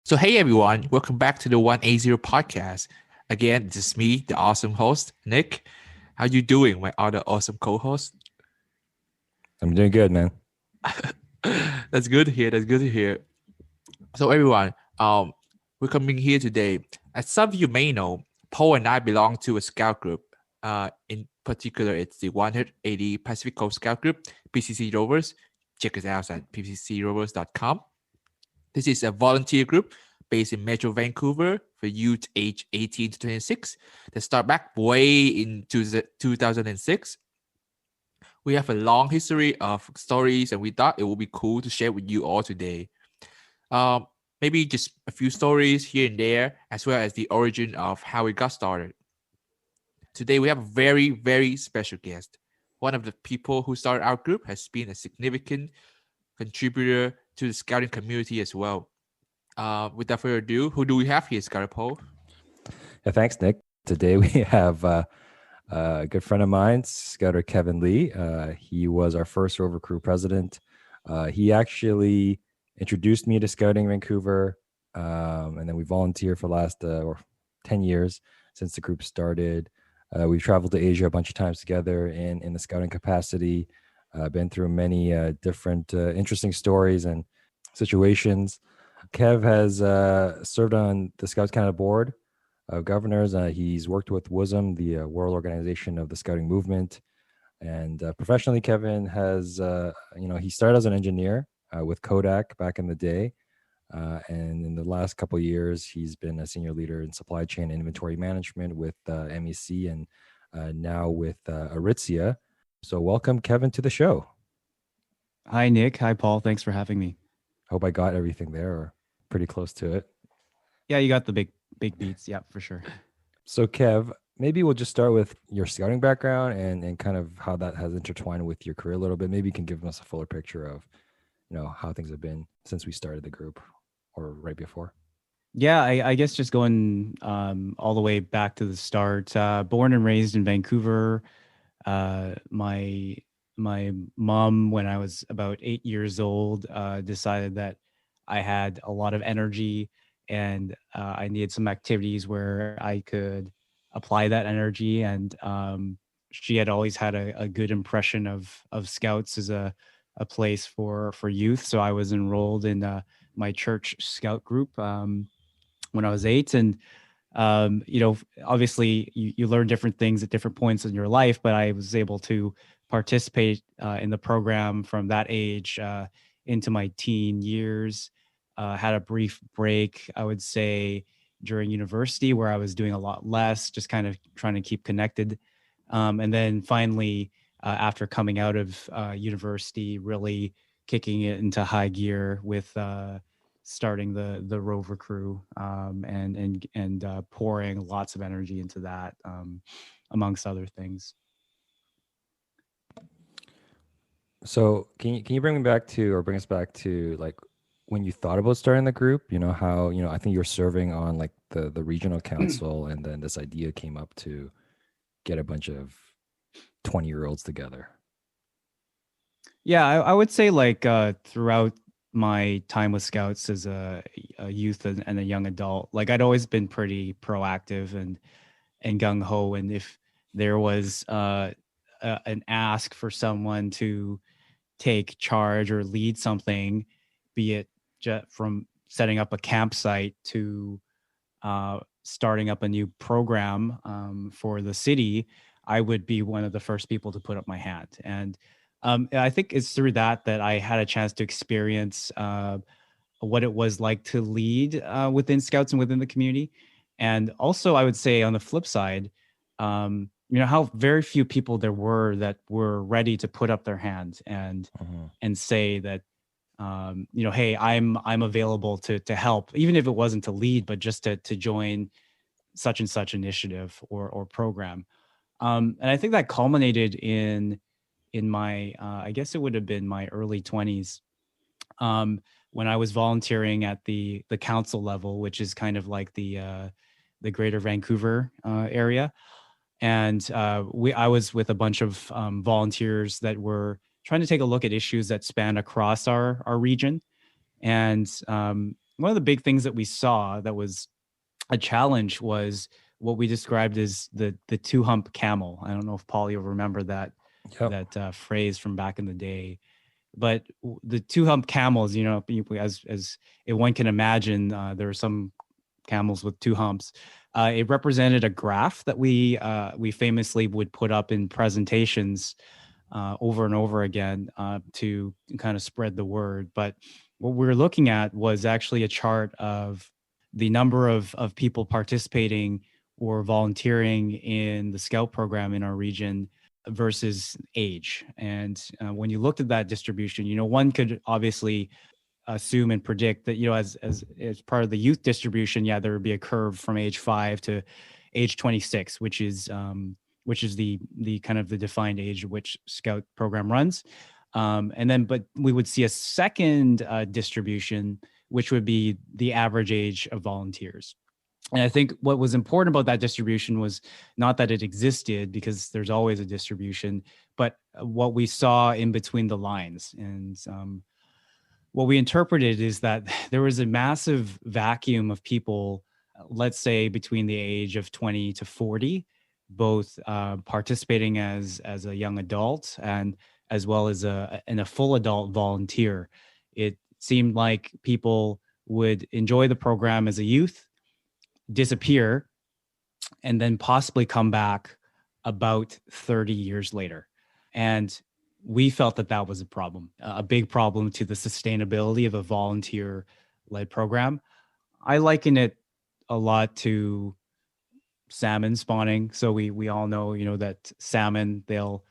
So, hey everyone, welcome back to the 180 podcast. Again, this is me, the awesome host, Nick. How you doing, my other awesome co-host? I'm doing good, man. That's good to hear. That's good to hear. So, everyone, we're coming here today. As some of you may know, Paul and I belong to a scout group. In particular, it's the 180 Pacific Coast Scout Group, PCC Rovers. Check us out at pccrovers.com. This is a volunteer group based in Metro Vancouver for youth age 18 to 26 that start back way in 2006. We have a long history of stories, and we thought it would be cool to share with you all today. Um, Maybe just a few stories here and there, as well as the origin of how we got started. Today, we have a very, very special guest. One of the people who started our group has been a significant contributor to the scouting community as well. Without further ado, who do we have here, Scarlet Paul? Yeah, thanks, Nick. Today we have a good friend of mine, Scouter Kevin Lee. He was our first Rover Crew president. He actually introduced me to scouting Vancouver, and then we volunteered for the last 10 years since the group started. We've traveled to Asia a bunch of times together in the scouting capacity. Been through many different interesting stories and situations. Kev has served on the Scouts Canada board of governors. He's worked with WUSM, the World Organization of the Scouting Movement. And professionally, Kevin has, he started as an engineer with Kodak back in the day. And in the last couple of years, he's been a senior leader in supply chain and inventory management with MEC and now with Aritzia. So welcome, Kevin, to the show. Hi, Nick. Hi, Paul. Thanks for having me. Hope I got everything there or pretty close to it. Yeah, you got the big beats. Yeah, for sure. So, Kev, maybe we'll just start with your scouting background and kind of how that has intertwined with your career a little bit. Maybe you can give us a fuller picture of, how things have been since we started the group or right before. Yeah, I guess just going all the way back to the start. Born and raised in Vancouver. My mom, when I was about 8 years old, decided that I had a lot of energy and I needed some activities where I could apply that energy. And she had always had a good impression of Scouts as a place for youth. So I was enrolled in my church scout group when I was 8. And obviously you learn different things at different points in your life, but I was able to participate in the program from that age into my teen years. Had a brief break, I would say, during university where I was doing a lot less, just kind of trying to keep connected. And then finally, after coming out of university, really kicking it into high gear with starting the Rover Crew and pouring lots of energy into that, amongst other things. So can you bring us back to like when you thought about starting the group, how, I think you're serving on like the regional council and then this idea came up to get a bunch of 20-year-olds together. Yeah, I would say like throughout my time with Scouts as a youth and a young adult, like I'd always been pretty proactive and gung ho. And if there was an ask for someone to take charge or lead something, be it from setting up a campsite to starting up a new program for the city, I would be one of the first people to put up my hand. And I think it's through that I had a chance to experience what it was like to lead within Scouts and within the community. And also, I would say on the flip side, how very few people there were that were ready to put up their hand and say that, hey, I'm available to help, even if it wasn't to lead, but just to join such and such initiative or program. And I think that culminated in my, I guess it would have been my early 20s, when I was volunteering at the council level, which is kind of like the Greater Vancouver area. And I was with a bunch of volunteers that were trying to take a look at issues that span across our region. And one of the big things that we saw that was a challenge was what we described as the two hump camel. I don't know if Paul, you'll remember that Yep. phrase from back in the day. But the two hump camels, as if one can imagine, there are some camels with two humps. It represented a graph that we famously would put up in presentations over and over again to kind of spread the word. But what we were looking at was actually a chart of the number of people participating or volunteering in the Scout program in our region versus age. And when you looked at that distribution, one could obviously assume and predict that, as part of the youth distribution, there would be a curve from age 5 to age 26, which is the kind of the defined age at which Scout program runs. But we would see a second distribution, which would be the average age of volunteers. And I think what was important about that distribution was not that it existed, because there's always a distribution, but what we saw in between the lines. And what we interpreted is that there was a massive vacuum of people, let's say between the age of 20 to 40, both participating as a young adult and as well as a full adult volunteer. It seemed like people would enjoy the program as a youth, disappear, and then possibly come back about 30 years later. And we felt that that was a problem, a big problem to the sustainability of a volunteer-led program. I liken it a lot to salmon spawning. So we all know, that salmon, they'll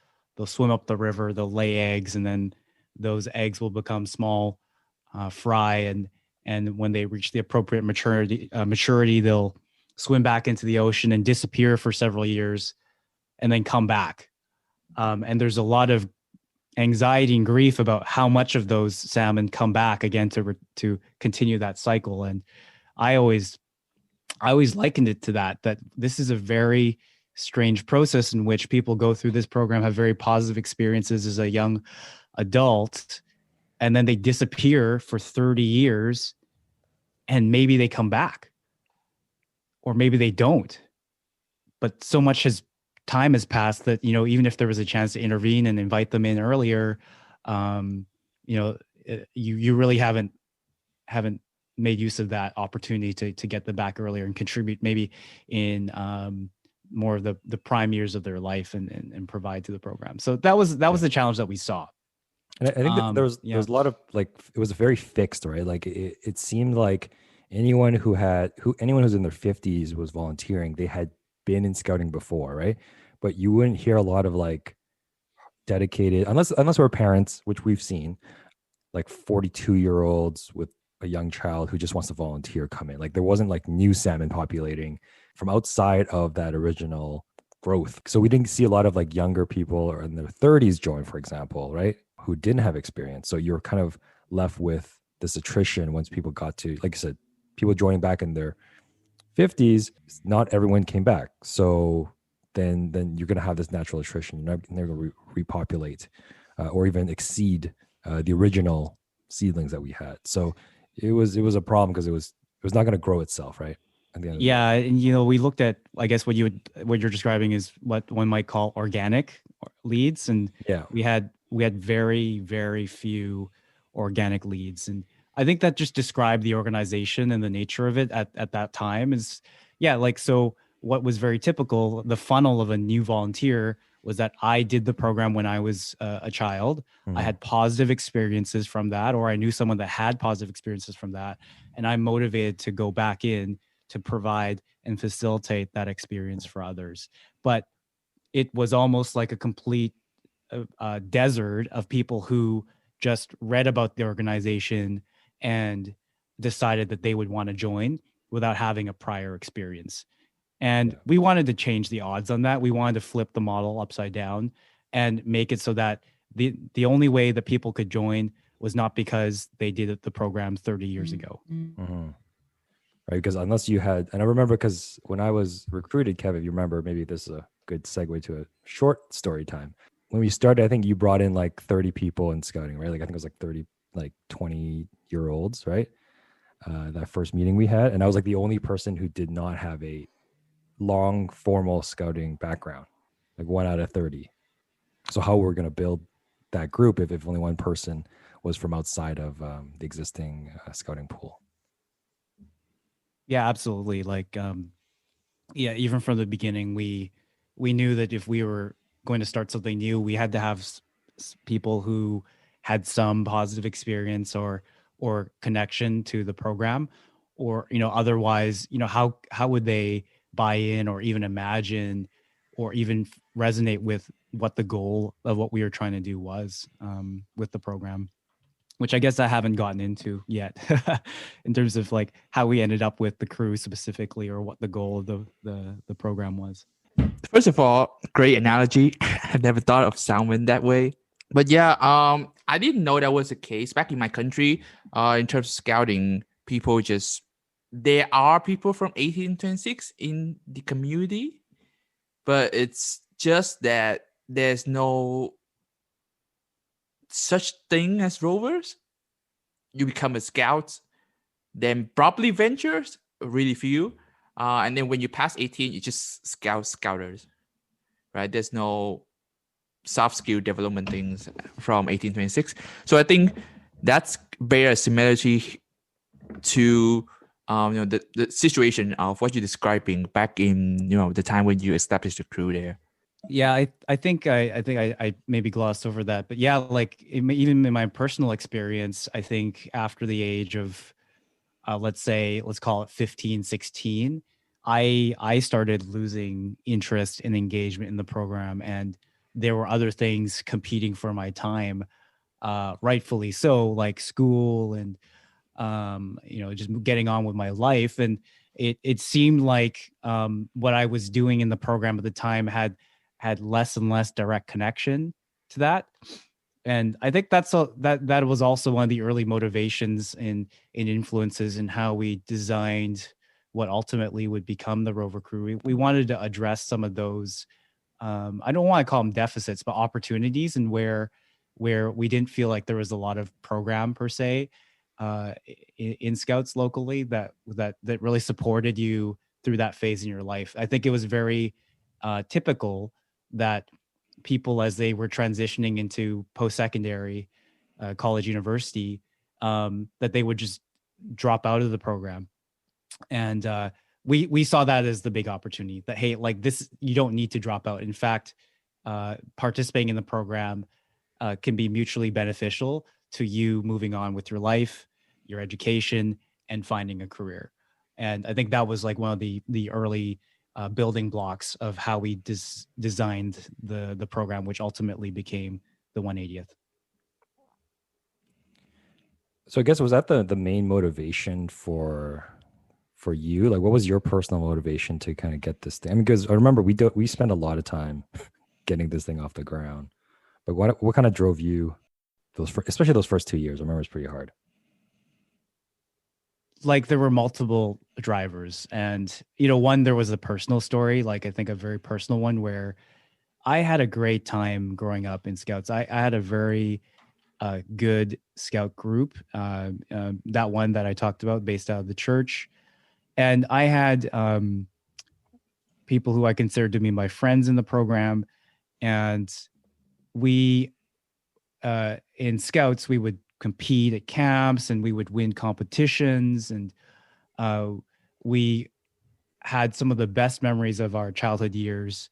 swim up the river, they'll lay eggs, and then those eggs will become small fry, and when they reach the appropriate maturity, they'll swim back into the ocean and disappear for several years and then come back. And there's a lot of anxiety and grief about how much of those salmon come back again to continue that cycle. And I always likened it to that this is a very strange process in which people go through this program, have very positive experiences as a young adult, and then they disappear for 30 years, and maybe they come back, or maybe they don't. But so much time has passed that, even if there was a chance to intervene and invite them in earlier, you really haven't made use of that opportunity to get them back earlier and contribute maybe in more of the prime years of their life and provide to the program. So that was the challenge that we saw. And I think that there was a lot of, like, it was very fixed, right? Like it seemed like anyone who's in their 50s was volunteering, they had been in scouting before, right? But you wouldn't hear a lot of like dedicated, unless we're parents, which we've seen, like 42-year-olds with a young child who just wants to volunteer come in. Like there wasn't like new salmon populating from outside of that original growth. So we didn't see a lot of like younger people or in their 30s join, for example, right? Who didn't have experience. So you're kind of left with this attrition once people got to, like I said, people joining back in their 50s. Not everyone came back. So then you're going to have this natural attrition. You're never going to repopulate or even exceed the original seedlings that we had. So it was a problem because it was not going to grow itself, right? At the end of the day. And we looked at, I guess what you're describing is what one might call organic leads, and we had very, very few organic leads, and I think that just described the organization and the nature of it at that time. So what was very typical, the funnel of a new volunteer, was that I did the program when I was a child. Mm-hmm. I had positive experiences from that, or I knew someone that had positive experiences from that, and I'm motivated to go back in to provide and facilitate that experience for others. But it was almost like a complete desert of people who just read about the organization and decided that they would want to join without having a prior experience. And we wanted to change the odds on that. We wanted to flip the model upside down and make it so that the only way that people could join was not because they did the program 30 years ago. Mm-hmm. Right, because unless you had, and I remember because when I was recruited, Kevin, you remember, maybe this is a good segue to a short story time. When we started, I think you brought in like 30 people in scouting, right? Like I think it was like 30, like 20-year-olds, right? that first meeting we had, and I was like the only person who did not have a long formal scouting background, like 1 out of 30. So how we're going to build that group if only one person was from outside of the existing scouting pool? Yeah, absolutely. Like, yeah, even from the beginning, we knew that if we were going to start something new, we had to have people who had some positive experience or connection to the program, or otherwise, how would they buy in or even imagine or even resonate with what the goal of what we were trying to do was with the program, which I guess I haven't gotten into yet in terms of like how we ended up with the crew specifically or what the goal of the program was. First of all, great analogy. I've never thought of salmon that way. But yeah, I didn't know that was the case back in my country. In terms of scouting, people just there are people from 1826 in the community, but it's just that there's no such thing as rovers. You become a scout, then probably ventures, really few, and then when you pass 18, you just scouters, right? There's no soft skill development things from 1826. So I think that's very similarity to the situation of what you're describing back in the time when you established the crew there. Yeah, I think I maybe glossed over that, but yeah, like even in my personal experience, I think after the age of let's call it 15, 16, I started losing interest and engagement in the program, and there were other things competing for my time, rightfully so, like school and just getting on with my life. And it seemed like what I was doing in the program at the time had less and less direct connection to that. And I think that was also one of the early motivations in influences in how we designed what ultimately would become the rover crew. We wanted to address some of those, I don't want to call them deficits, but opportunities, and where we didn't feel like there was a lot of program per se in scouts locally that really supported you through that phase in your life. I think it was very typical that people, as they were transitioning into post-secondary, college, university, that they would just drop out of the program. And we saw that as the big opportunity, that hey, like this, you don't need to drop out. In fact, participating in the program can be mutually beneficial to you moving on with your life, your education, and finding a career. And I think that was like one of the early building blocks of how we designed the program, which ultimately became the 180th. So I guess, was that the main motivation for you? Like, what was your personal motivation to kind of get this thing? I mean, because I remember we spent a lot of time getting this thing off the ground. But what kind of drove you especially those first 2 years? I remember it's pretty hard. Like there were multiple drivers, and one, there was a personal story, like I think a very personal one, where I had a great time growing up in scouts. I had a very good scout group, that one that I talked about based out of the church. And I had people who I considered to be my friends in the program. And we, in scouts, we would compete at camps and we would win competitions. And we had some of the best memories of our childhood years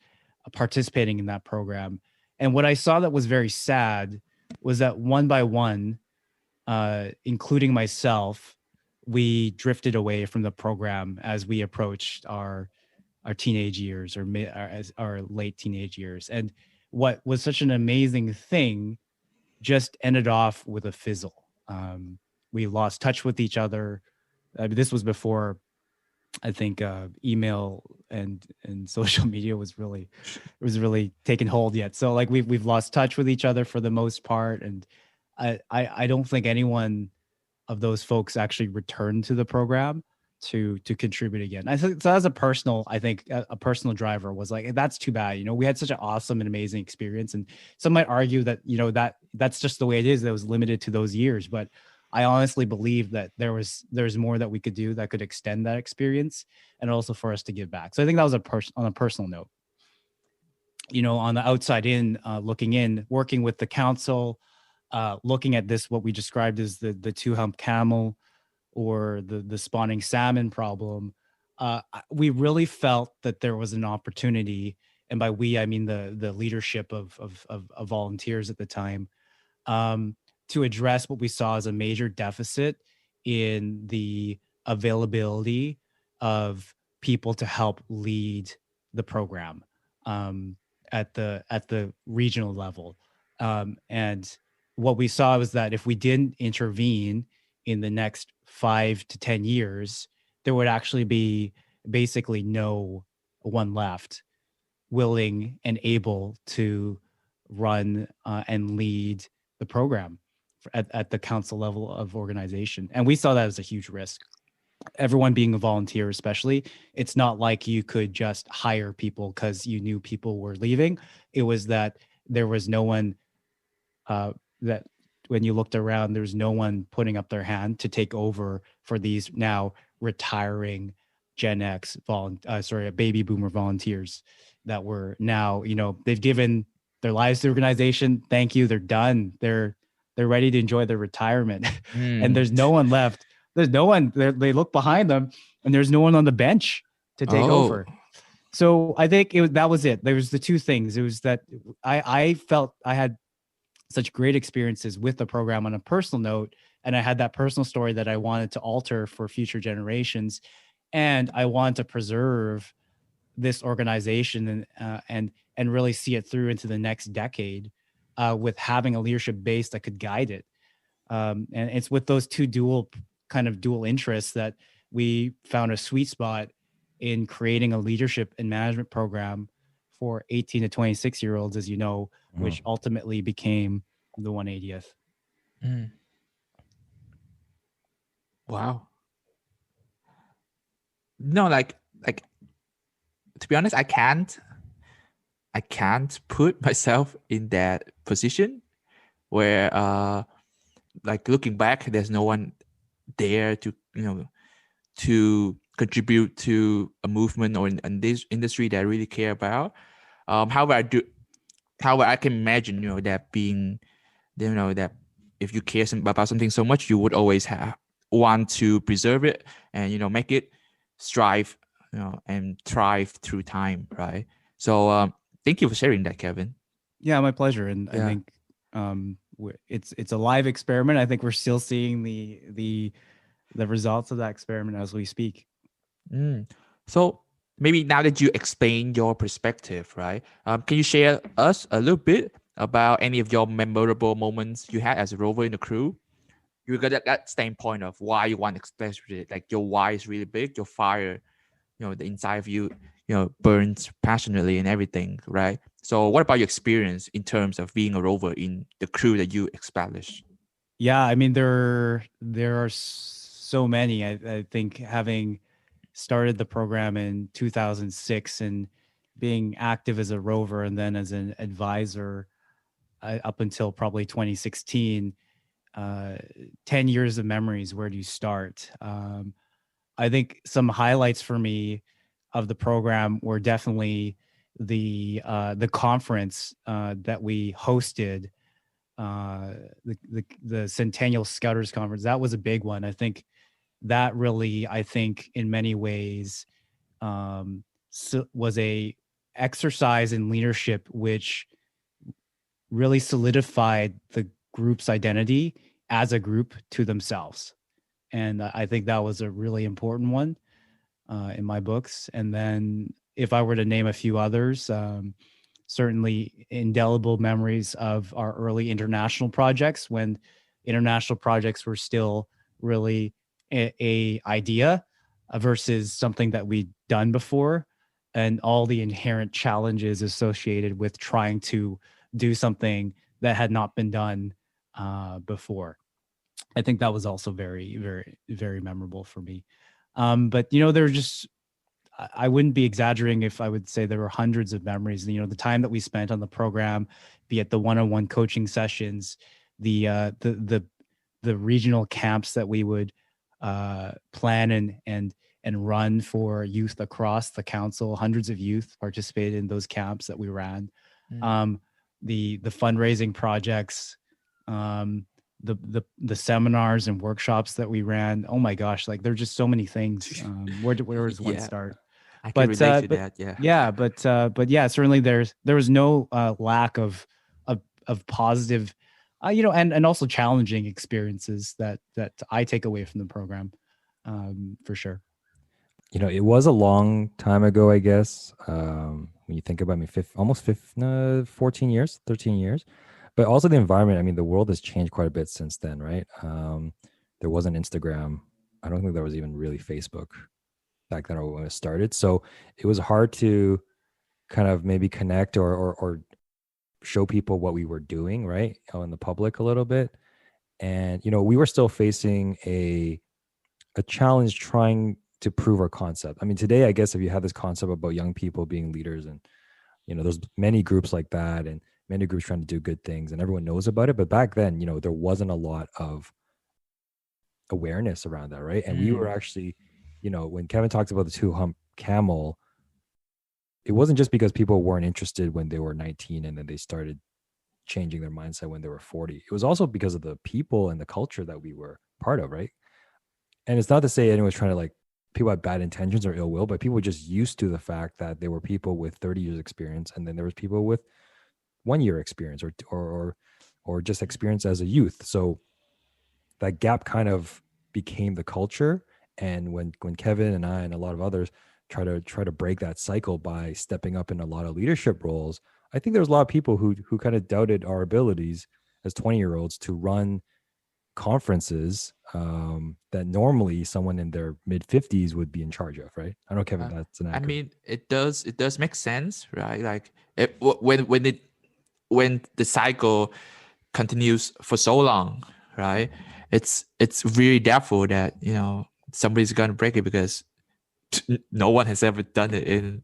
participating in that program. And what I saw that was very sad was that one by one, including myself, we drifted away from the program as we approached our teenage years, or our late teenage years. And what was such an amazing thing just ended off with a fizzle. We lost touch with each other. I mean, this was before, I think, email and social media was really taking hold yet. So like we've lost touch with each other for the most part, and I don't think anyone of those folks actually returned to the program to contribute again. I think so. As a personal, I think a personal driver was like, that's too bad. We had such an awesome and amazing experience, and some might argue that that's just the way it is. That was limited to those years, but I honestly believe that there's more that we could do that could extend that experience, and also for us to give back. So I think that was on a personal note. On the outside in, looking in, working with the council, looking at this, what we described as the two hump camel, or the spawning salmon problem, we really felt that there was an opportunity, and by we I mean the leadership of volunteers at the time, to address what we saw as a major deficit in the availability of people to help lead the program, um, at the regional level. And what we saw was that if we didn't intervene in the next 5 to 10 years, there would actually be basically no one left willing and able to run and lead the program at the council level of organization. And we saw that as a huge risk. Everyone being a volunteer, especially, it's not like you could just hire people because you knew people were leaving. It was that there was no one, that when you looked around, there's no one putting up their hand to take over for these now retiring Gen X baby boomer volunteers that were now, they've given their lives to the organization. Thank you. They're done. They're ready to enjoy their retirement. And there's no one left. There's no one. They look behind them, and there's no one on the bench to take over. So I think that was it. There was the two things. It was that I felt I had such great experiences with the program on a personal note, and I had that personal story that I wanted to alter for future generations, and I wanted to preserve this organization and really see it through into the next decade, with having a leadership base that could guide it. And it's with those two dual interests that we found a sweet spot in creating a leadership and management program for 18 to 26-year-olds, as you know, which ultimately became the 180th. Wow. No, like to be honest, I can't put myself in that position where like looking back, there's no one there to to contribute to a movement or in this industry that I really care about. However, I can imagine that being, that if you care about something so much, you would always want to preserve it and make it strive and thrive through time, right? So thank you for sharing that, Kevin. Yeah, my pleasure. And I think it's a live experiment. I think we're still seeing the results of that experiment as we speak. So maybe now that you explain your perspective, right? Can you share us a little bit about any of your memorable moments you had as a rover in the crew? You got that standpoint of why you want to express it. Like your why is really big, your fire, the inside of you, burns passionately and everything, right? So what about your experience in terms of being a rover in the crew that you established? Yeah, I mean, there are so many. I think having started the program in 2006 and being active as a rover and then as an advisor up until probably 2016, 10 years of memories. Where do you start? I think some highlights for me of the program were definitely the conference that we hosted, the Centennial Scouters Conference. That was a big one. I think that really, in many ways, was a exercise in leadership, which really solidified the group's identity as a group to themselves. And I think that was a really important one in my books. And then if I were to name a few others, certainly indelible memories of our early international projects, when international projects were still really a idea versus something that we'd done before, and all the inherent challenges associated with trying to do something that had not been done before. I think that was also very, very, very memorable for me. But there were just, I wouldn't be exaggerating if I would say there were hundreds of memories. The time that we spent on the program, be it the one-on-one coaching sessions, the the regional camps that we would plan and run for youth across the council. Hundreds of youth participated in those camps that we ran. The fundraising projects, the seminars and workshops that we ran. Oh my gosh, like there's just so many things. Where does one start? I can relate to that. Yeah. But yeah, certainly there was no lack of positive, and also challenging experiences that I take away from the program, for sure. It was a long time ago, I guess. When you think about me, 14 years, 13 years. But also the environment. I mean, the world has changed quite a bit since then, right? There wasn't Instagram. I don't think there was even really Facebook back then when it started. So it was hard to kind of maybe connect or show people what we were doing, right? In the public a little bit. And, we were still facing a challenge trying to prove our concept. I mean, today, I guess if you have this concept about young people being leaders and, there's many groups like that and many groups trying to do good things and everyone knows about it. But back then, there wasn't a lot of awareness around that, right? And we were actually, when Kevin talks about the two-hump camel, it wasn't just because people weren't interested when they were 19 and then they started changing their mindset when they were 40. It was also because of the people and the culture that we were part of, right? And it's not to say anyone's trying to people had bad intentions or ill will, but people were just used to the fact that there were people with 30 years experience and then there was people with 1 year experience or just experience as a youth. So that gap kind of became the culture. And when Kevin and I and a lot of others try to break that cycle by stepping up in a lot of leadership roles, I think there's a lot of people who kind of doubted our abilities as 20-year-olds to run conferences that normally someone in their mid 50s would be in charge of, right? I know, Kevin, that's an accurate. I mean, it does make sense, right? Like when the cycle continues for so long, right? It's really doubtful that somebody's gonna break it because no one has ever done it in.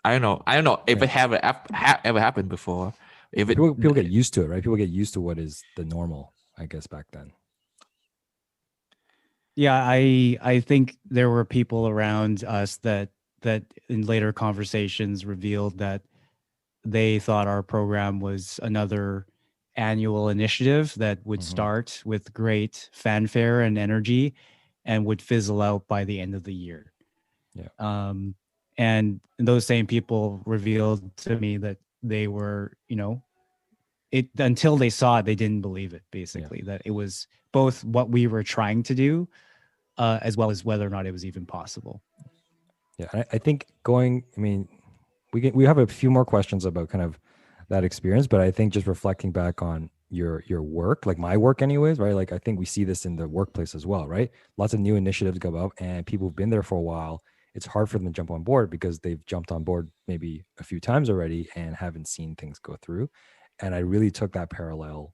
I don't know if it ever happened before. If people get used to it, right? People get used to what is the normal, I guess, back then. Yeah, I think there were people around us that in later conversations revealed that they thought our program was another annual initiative that would start with great fanfare and energy and would fizzle out by the end of the year. Yeah. And those same people revealed to me that they were, it until they saw it, they didn't believe it, basically, that it was both what we were trying to do, as well as whether or not it was even possible. Yeah, I think we have a few more questions about kind of that experience, but I think just reflecting back on your work, like my work anyways, right? Like I think we see this in the workplace as well, right? Lots of new initiatives go up and people who've been there for a while, it's hard for them to jump on board because they've jumped on board maybe a few times already and haven't seen things go through. And I really took that parallel,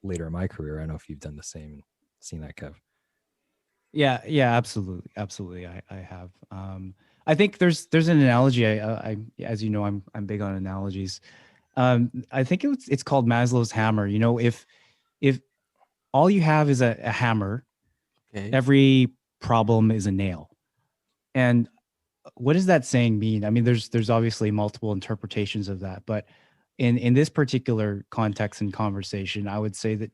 later in my career. I don't know if you've done the same and seen that, Kev. Yeah, absolutely. I have. I think there's an analogy. I as you know, I'm big on analogies. I think it's called Maslow's hammer. If all you have is a hammer, every problem is a nail. And what does that saying mean? I mean, there's obviously multiple interpretations of that, but in this particular context and conversation, I would say that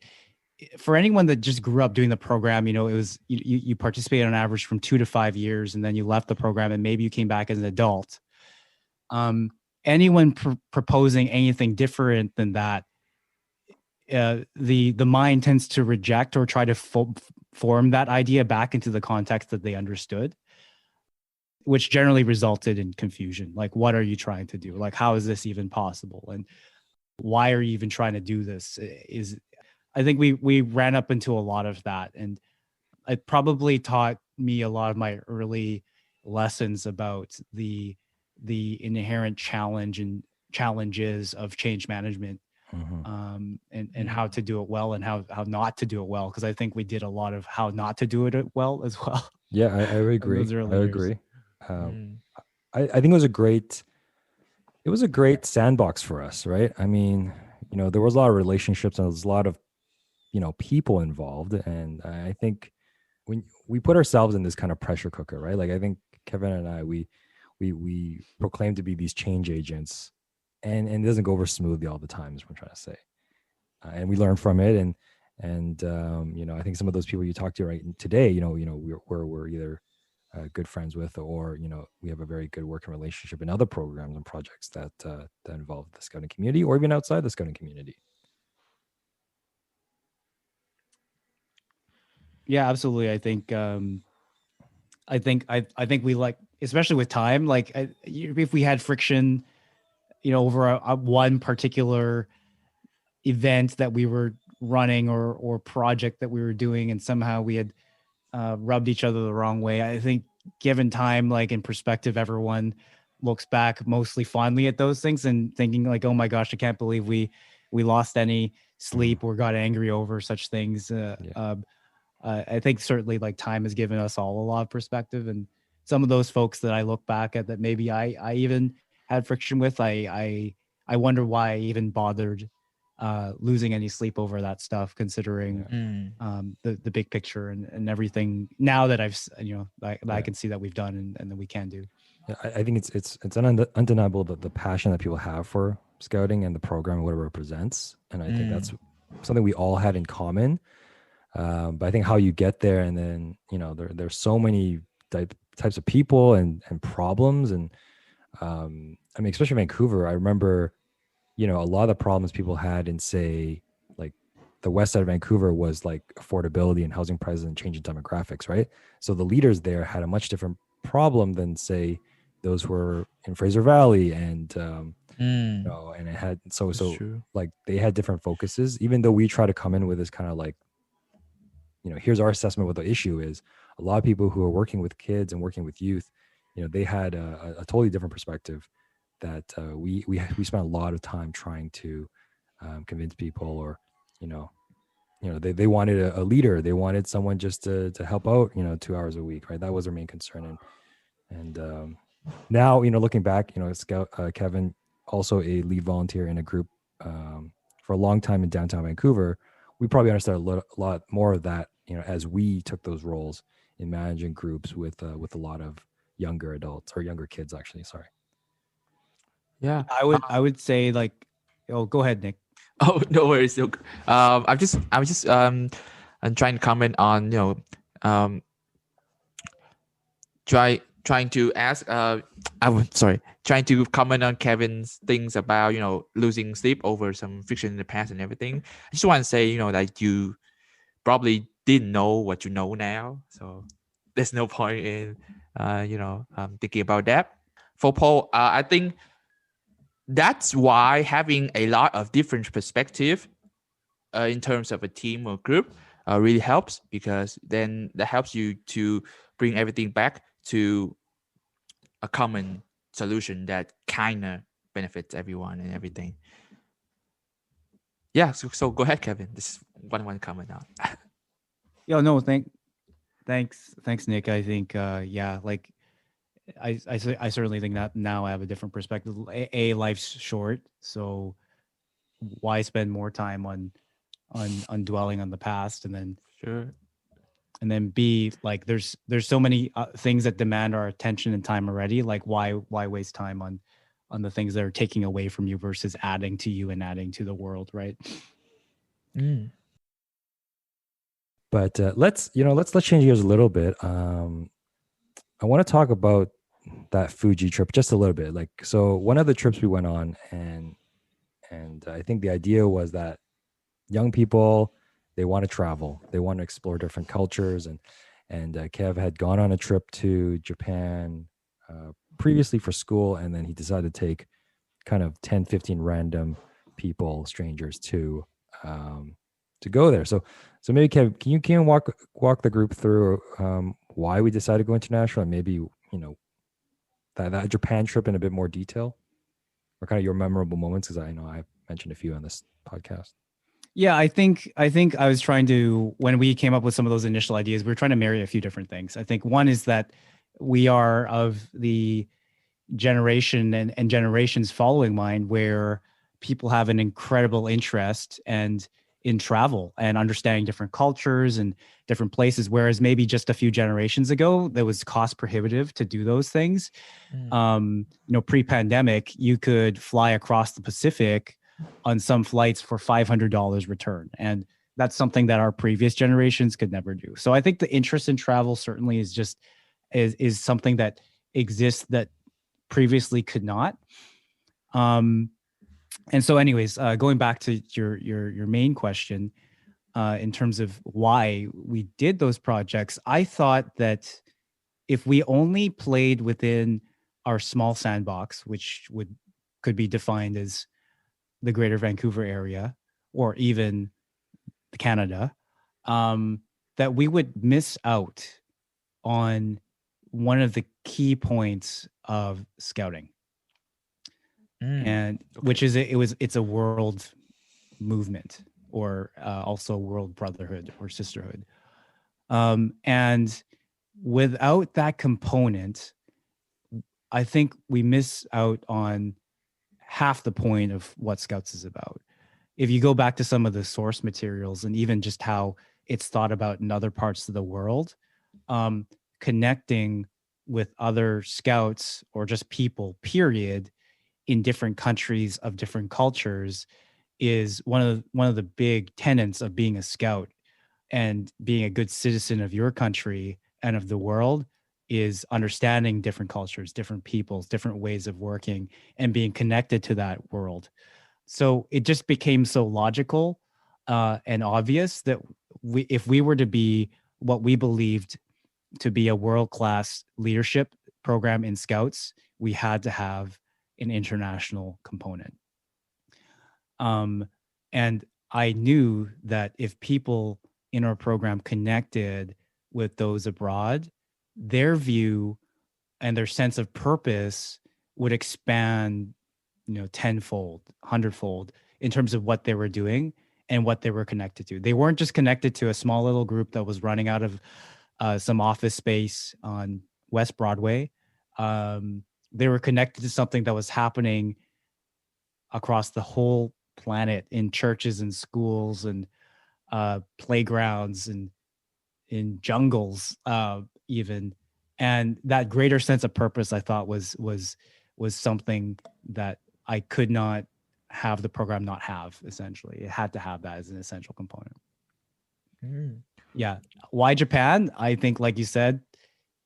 for anyone that just grew up doing the program, it was you participated on average from 2 to 5 years, and then you left the program, and maybe you came back as an adult. Anyone proposing anything different than that, the mind tends to reject or try to form that idea back into the context that they understood, which generally resulted in confusion. Like, what are you trying to do? Like, how is this even possible? And why are you even trying to do this? I think we ran up into a lot of that, and it probably taught me a lot of my early lessons about the inherent challenges of change management, and how to do it well and how not to do it well. Because I think we did a lot of how not to do it well as well. Yeah, I would agree. Those early I would years. agree. I think it was a great sandbox for us, right? I mean, there was a lot of relationships and there was a lot of people involved. And I think when we put ourselves in this kind of pressure cooker, right? Like I think Kevin and I, we proclaim to be these change agents, and it doesn't go over smoothly all the time, is what I'm trying to say. And we learn from it, and I think some of those people you talk to right today, we're either good friends with, or we have a very good working relationship in other programs and projects that involve the scouting community, or even outside the scouting community. Yeah, absolutely. I think we like, especially with time, like if we had friction, over a one particular event that we were running, or project that we were doing, and somehow we had rubbed each other the wrong way. I think given time, like in perspective, everyone looks back mostly fondly at those things and thinking like, oh my gosh, I can't believe we lost any sleep or got angry over such things. I think certainly like time has given us all a lot of perspective, and some of those folks that I look back at that maybe I even had friction with, I wonder why I even bothered losing any sleep over that stuff, considering the big picture and everything now that I can see that we've done and that we can do. Yeah, I think it's undeniable that the passion that people have for scouting and the program and what it represents, and I think that's something we all had in common. But I think how you get there, and then there's so many types of people and problems, and I mean, especially Vancouver, I remember a lot of the problems people had in, say, like the west side of Vancouver was like affordability and housing prices and changing demographics, right? So the leaders there had a much different problem than, say, those who were in Fraser Valley, and and it had so true. like they had different focuses. Even though we try to come in with this kind of like, here's our assessment of what the issue is. A lot of people who are working with kids and working with youth, they had a totally different perspective that we spent a lot of time trying to convince people, or they wanted a leader. They wanted someone just to help out 2 hours a week, right? That was their main concern. And now looking back, Scout Kevin, also a lead volunteer in a group for a long time in downtown Vancouver. We probably understood a lot more of that as we took those roles in managing groups with a lot of younger adults, or younger kids, actually. Sorry. Yeah. I would say like, oh, go ahead, Nick. Oh, no worries. Look, I'm just I'm trying to comment on trying to ask trying to comment on Kevin's things about losing sleep over some fiction in the past and everything. I just want to say that you probably didn't know what you know now, so there's no point in thinking about that. For Paul, I think that's why having a lot of different perspective in terms of a team or group really helps, because then that helps you to bring everything back to a common solution that kind of benefits everyone and everything. Yeah, so go ahead, Kevin. This is one comment now. Yo, no, thanks, Nick. I think, like I certainly think that now I have a different perspective. Life's short, so why spend more time on dwelling on the past, and then Sure. and then B, like there's so many things that demand our attention and time already. Like why waste time on the things that are taking away from you versus adding to you and adding to the world, right? But let's change gears a little bit. I want to talk about that Fuji trip just a little bit. Like, so one of the trips we went on, and I think the idea was that young people, they want to travel, they want to explore different cultures, and Kev had gone on a trip to Japan previously for school, and then he decided to take kind of 10, 15 random people, strangers, to go there. So maybe Kev, can you walk the group through why we decided to go international, and maybe that Japan trip in a bit more detail, or kind of your memorable moments, because I know I've mentioned a few on this podcast. Yeah, I think I was trying to, when we came up with some of those initial ideas, we were trying to marry a few different things. I think one is that we are of the generation and generations following mine where people have an incredible interest and in travel and understanding different cultures and different places. Whereas maybe just a few generations ago, that was cost prohibitive to do those things. Pre-pandemic, you could fly across the Pacific on some flights for $500 return. And that's something that our previous generations could never do. So I think the interest in travel certainly is something that exists that previously could not. And so anyways, going back to your main question, in terms of why we did those projects, I thought that if we only played within our small sandbox, which could be defined as the Greater Vancouver area or even Canada, that we would miss out on one of the key points of scouting, and which is it's a world movement, or also world brotherhood or sisterhood. And without that component, I think we miss out on half the point of what Scouts is about. If you go back to some of the source materials and even just how it's thought about in other parts of the world, connecting with other Scouts or just people, period, in different countries of different cultures is one of the big tenets of being a Scout and being a good citizen of your country and of the world, is understanding different cultures, different peoples, different ways of working, and being connected to that world. So it just became so logical and obvious that if we were to be what we believed to be a world-class leadership program in Scouts, we had to have an international component. And I knew that if people in our program connected with those abroad, their view and their sense of purpose would expand, tenfold, hundredfold in terms of what they were doing and what they were connected to. They weren't just connected to a small little group that was running out of some office space on West Broadway. They were connected to something that was happening across the whole planet in churches and schools and playgrounds and in jungles, even. And that greater sense of purpose, I thought, was something that I could not have the program not have. Essentially, it had to have that as an essential component. Yeah. Why Japan? I think, like you said,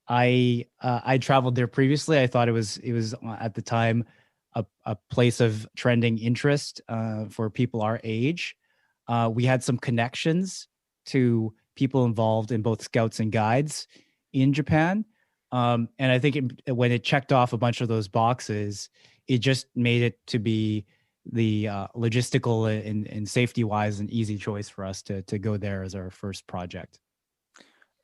I traveled there previously. I thought it was at the time a place of trending interest for people our age. We had some connections to people involved in both Scouts and Guides in Japan. And I think when it checked off a bunch of those boxes, it just made it to be the logistical and safety-wise an easy choice for us to go there as our first project.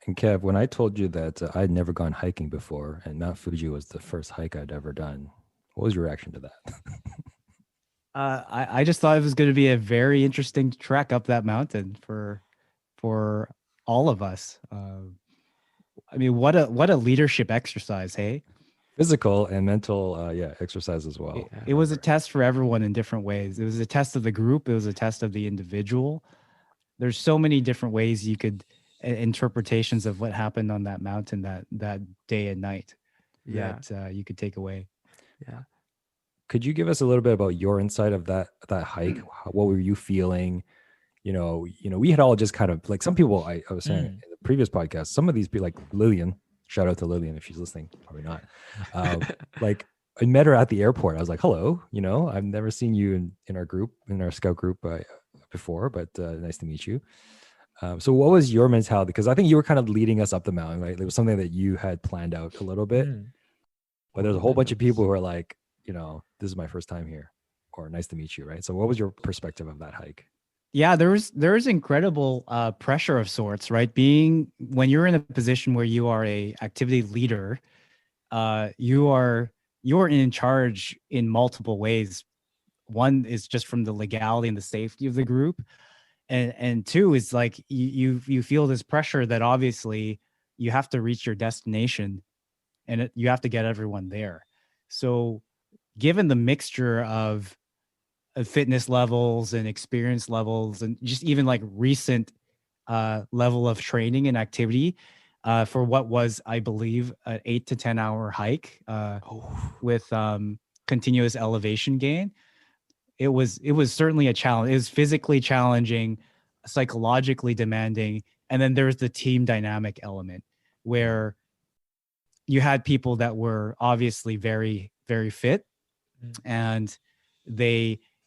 And Kev, when I told you that I'd never gone hiking before and Mount Fuji was the first hike I'd ever done, what was your reaction to that? I just thought it was going to be a very interesting trek up that mountain for all of us. I mean, what a leadership exercise, hey? Physical and mental, exercise as well. It was a test for everyone in different ways. It was a test of the group. It was a test of the individual. There's so many different ways you could interpretations of what happened on that mountain that day and night that you could take away. Yeah. Could you give us a little bit about your insight of that hike? What were you feeling? We had all just kind of like some people, I was saying in the previous podcast, some of these people like Lillian, shout out to Lillian if she's listening, probably not. Like I met her at the airport. I was like, hello, I've never seen you in our group, in our Scout group before, but nice to meet you. So what was your mentality? Because I think you were kind of leading us up the mountain, right? It was something that you had planned out a little bit, but there's a whole bunch of people who are like, this is my first time here, or nice to meet you, right? So what was your perspective of that hike? Yeah, there's incredible pressure of sorts, right? When you're in a position where you are a activity leader, you're in charge in multiple ways. One is just from the legality and the safety of the group, and two is like you feel this pressure that obviously you have to reach your destination, and you have to get everyone there. So, given the mixture of fitness levels and experience levels, and just even like recent level of training and activity for what was, I believe, an 8 to 10 hour hike Oh, with continuous elevation gain. It was certainly a challenge. It was physically challenging, psychologically demanding, and then there's the team dynamic element where you had people that were obviously very, very fit, mm, and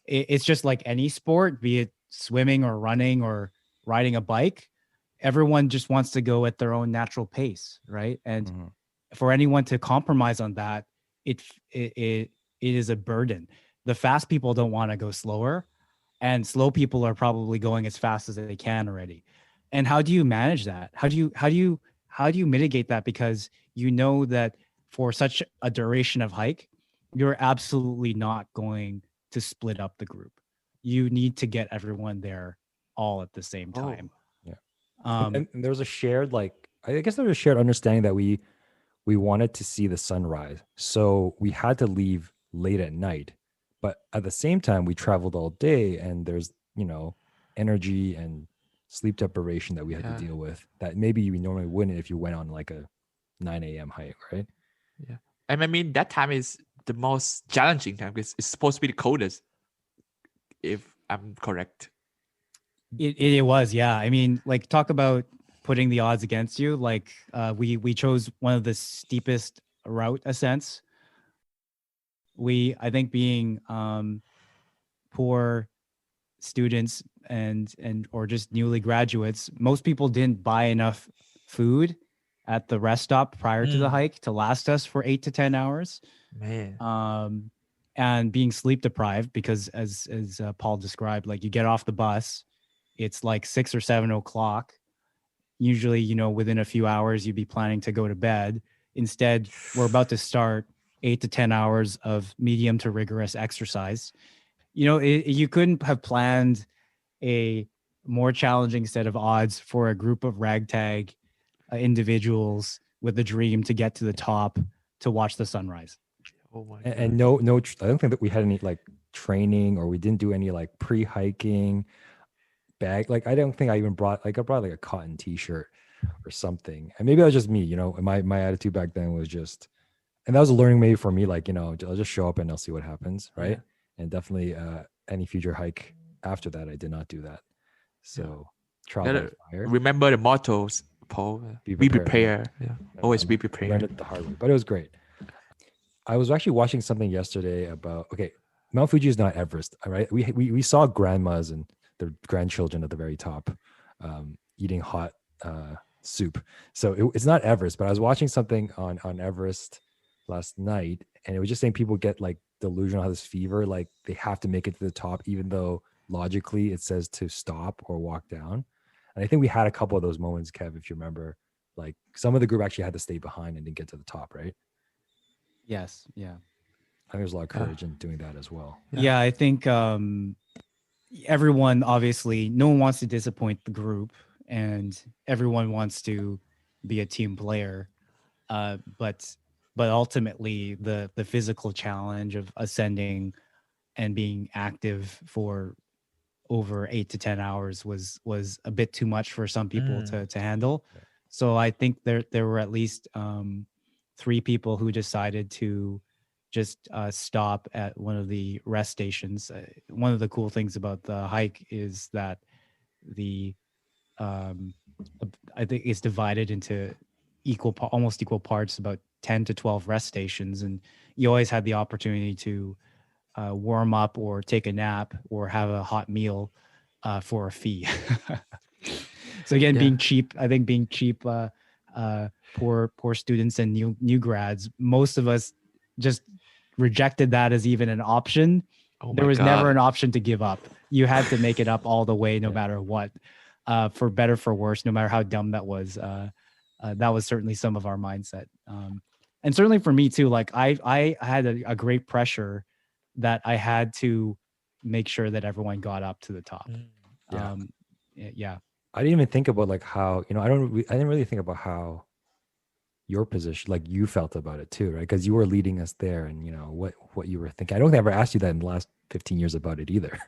it's just like any sport, be it swimming or running or riding a bike. Everyone just wants to go at their own natural pace, right? And Mhm. for anyone to compromise on that, it it is a burden. The fast people don't want to go slower, and slow people are probably going as fast as they can already. And how do you manage that? How do you mitigate that? Because you know that for such a duration of hike, you're absolutely not going to split up the group. You need to get everyone there all at the same oh, time. Yeah. Um, And there was a shared, like, I guess there was a shared understanding that we wanted to see the sunrise. So we had to leave late at night. But at the same time, we traveled all day, and there's, energy and sleep deprivation that we had to yeah, deal with that maybe you normally wouldn't if you went on like a 9 a.m. hike, right? yeah. And I mean, that time is the most challenging time because it's supposed to be the coldest, if I'm correct. it was, yeah. I mean, like, talk about putting the odds against you. Like, we chose one of the steepest route ascents. I think, being poor students and or just newly graduates, most people didn't buy enough food at the rest stop prior to the Mm, hike to last us for 8 to 10 hours. man. Um, and being sleep deprived, because as Paul described, like, you get off the bus, it's like 6 or 7 o'clock. Usually, within a few hours, you'd be planning to go to bed. Instead, we're about to start 8 to 10 hours of medium to rigorous exercise. You couldn't have planned a more challenging set of odds for a group of ragtag individuals with a dream to get to the top to watch the sunrise. Oh my And god. I don't think that we had any like training, or we didn't do any like pre-hiking bag. Like, I don't think I even brought, like, I brought like a cotton t-shirt or something. And maybe that was just me, and my attitude back then was just, and that was a learning maybe for me, like, I'll just show up and I'll see what happens, Yeah, right? And definitely any future hike after that, I did not do that. yeah. So trial by Gotta fire, remember the mottos, Paul. be Be prepared. Yeah. prepared. Yeah, always be I learned prepared. it the hard way, but it was great. I was actually watching something yesterday about, okay, Mount Fuji is not Everest, all right? We saw grandmas and their grandchildren at the very top, eating hot soup. So it's not Everest, but I was watching something on Everest last night, and it was just saying people get like delusional, have this fever, like they have to make it to the top, even though logically it says to stop or walk down. And I think we had a couple of those moments, Kev, if you remember. Like, some of the group actually had to stay behind and didn't get to the top, right? Yes, yeah. I think there's a lot of Yeah, courage in doing that as well. yeah, Yeah, I think everyone, obviously, no one wants to disappoint the group, and everyone wants to be a team player. But ultimately, the physical challenge of ascending and being active for over 8 to 10 hours was a bit too much for some people mm, to handle. So I think there were at least 3 people who decided to just stop at one of the rest stations. One of the cool things about the hike is that the um, I think it's divided into almost equal parts, about 10 to 12 rest stations, and you always had the opportunity to warm up or take a nap or have a hot meal for a fee. So again, yeah. being cheap, I think being cheap, poor students and new grads, most of us just rejected that as even an option. Oh There my was never god. an option to give up. You had to make it up all the way, no matter what, for better, for worse, no matter how dumb that was. That was certainly some of our mindset. And certainly for me too, like, I had a great pressure that I had to make sure that everyone got up to the top. Mm, Yeah. Yeah. I didn't even think about like how, I didn't really think about how your position, like you felt about it too, right? Because you were leading us there, and what you were thinking. I don't think I ever asked you that in the last 15 years about it either.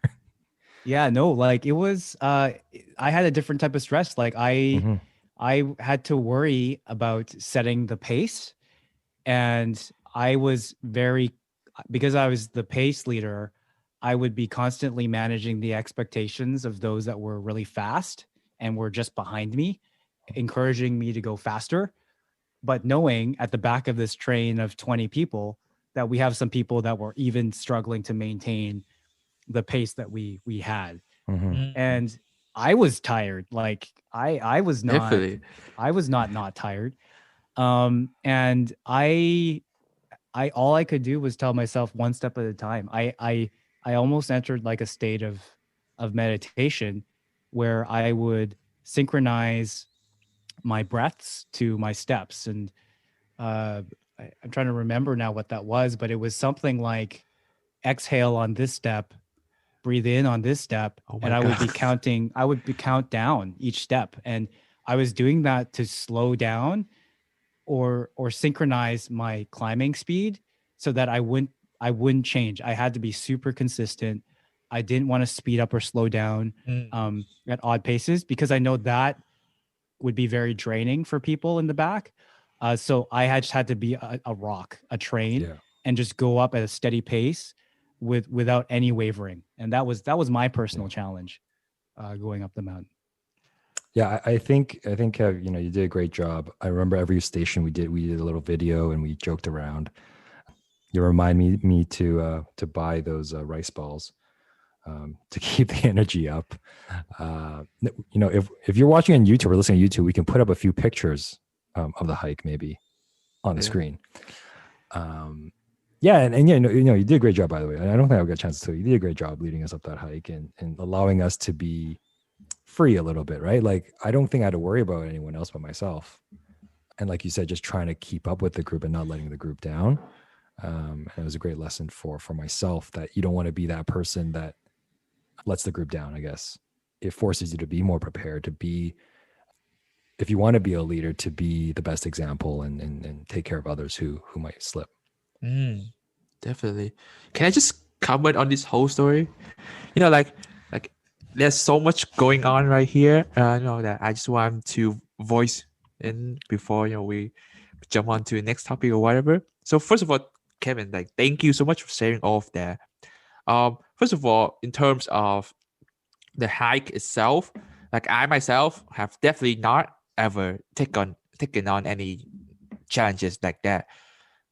Yeah, no, like it was I had a different type of stress. Like Mhm. I had to worry about setting the pace, and I was very, because I was the pace leader, I would be constantly managing the expectations of those that were really fast and were just behind me, encouraging me to go faster, but knowing at the back of this train of 20 people that we have some people that were even struggling to maintain the pace that we had. Mhm. Mm, And I was tired. Like I was not, definitely. not tired. And I all I could do was tell myself one step at a time. I almost entered like a state of meditation where I would synchronize my breaths to my steps. And I'm trying to remember now what that was, but it was something like exhale on this step, breathe in on this step, Oh and my god. I would be count down each step. And I was doing that to slow down or synchronize my climbing speed so that I wouldn't change. I had to be super consistent. I didn't want to speed up or slow down Mm, at odd paces because I know that would be very draining for people in the back. So I had just had to be a rock, a train, Yeah. and just go up at a steady pace without any wavering. And that was my Yeah. personal challenge going up the mountain. Yeah, I think you know, you did a great job. I remember every station we did a little video and we joked around. You remind me to buy those rice balls to keep the energy up. You know, if you're watching on YouTube or listening to YouTube, we can put up a few pictures of the hike maybe on the yeah. screen. Yeah, and yeah, you know, you did a great job, by the way. I don't think I got a chance to tell you. You did a great job leading us up that hike and allowing us to be free a little bit, right? Like I don't think I had to worry about anyone else but myself. And like you said, just trying to keep up with the group and not letting the group down. And it was a great lesson for myself that you don't want to be that person that lets the group down. I guess it forces you to be more prepared, to be, if you want to be a leader, to be the best example and take care of others who might slip. Mm, definitely. Can I just comment on this whole story? You know, like there's so much going on right here. You know that I just want to voice in before we jump on to the next topic or whatever. So first of all, Kevin, like thank you so much for sharing all of that. First of all, in terms of the hike itself, like I myself have definitely not ever taken on any challenges like that.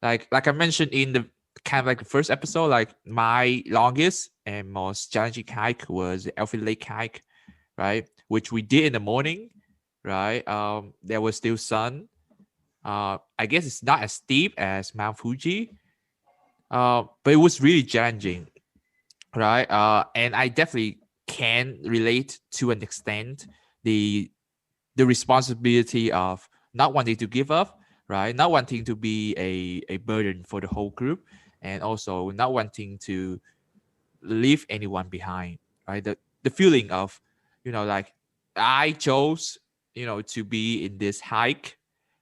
Like I mentioned in the kind of like the first episode, like my longest and most challenging hike was the Elfin Lake hike, right? Which we did in the morning, right? There was still sun. I guess it's not as steep as Mount Fuji, but it was really challenging, right? And I definitely can relate to an extent the responsibility of not wanting to give up, right? Not wanting to be a burden for the whole group, and also not wanting to leave anyone behind, right? The feeling of, like I chose, to be in this hike,